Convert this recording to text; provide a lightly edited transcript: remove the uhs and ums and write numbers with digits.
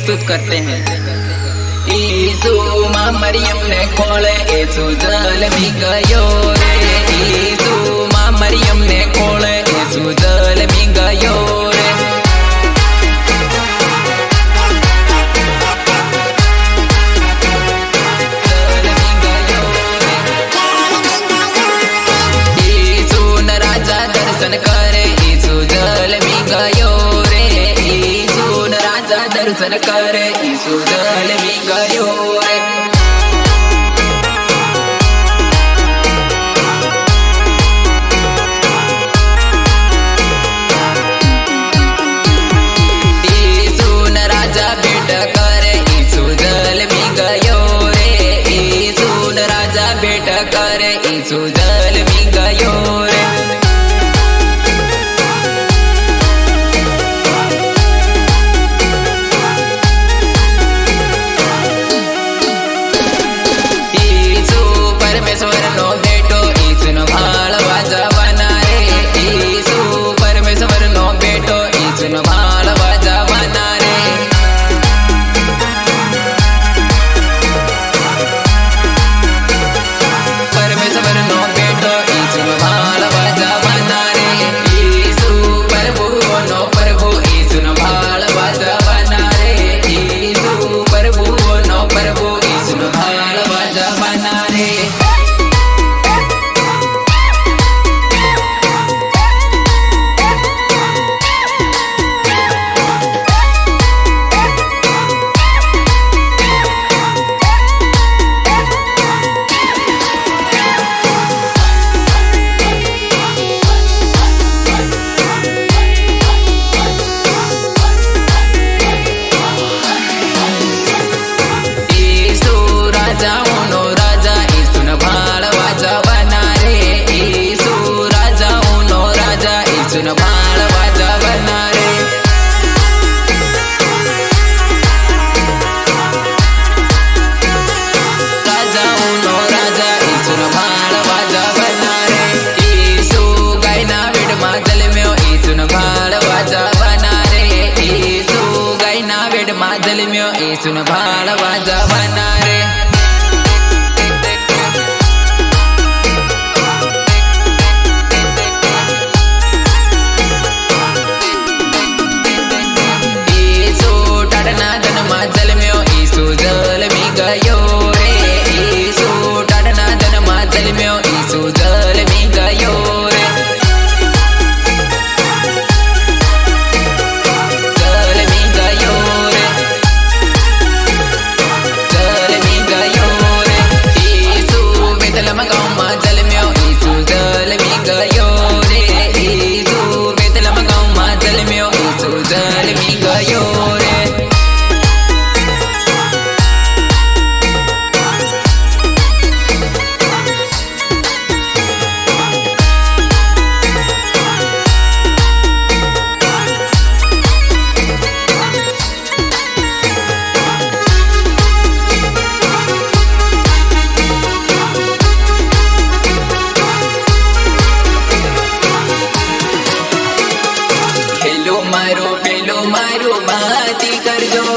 प्रस्तुत करते हैं। ईसु माँ मरियम ने खोले ईसु जल में गयो रे। ईसु माँ मरियम ने खोले ईसु जल में गयो रे। दर्शन करे ईसु जल में गयो रे। ईसु न राजा दर्शन करे ईसु जल में गयो रे। ईसु न राजा भेंट करे ईसु जल में गयो रे। ईसु न राजा भेंट करे ईसु जल में गयो रे। परमेश्वर नो बेटो ईसु नो भाळ वाजवना रे। ईसु परमेश्वर नो बेटो ईसु नो भाळ वाजवना रे। परमेश्वर नो बेटो ईसु नो भाळ वाजवना रे। ईसु प्रभु नो प्रभु ईसु नो भाळ वाजवना रे। ईसु प्रभु नो प्रभु ईसु नो भाळ वाजवना रे। माजल में ईसु न भाळ वाजवना रे। ईसु टाडना धन माजल में ईसु जल में गयो रे। ईसु टाडना धन माजल में ईसु जल में गयो रे। मारो पेलो मारो माती कर दो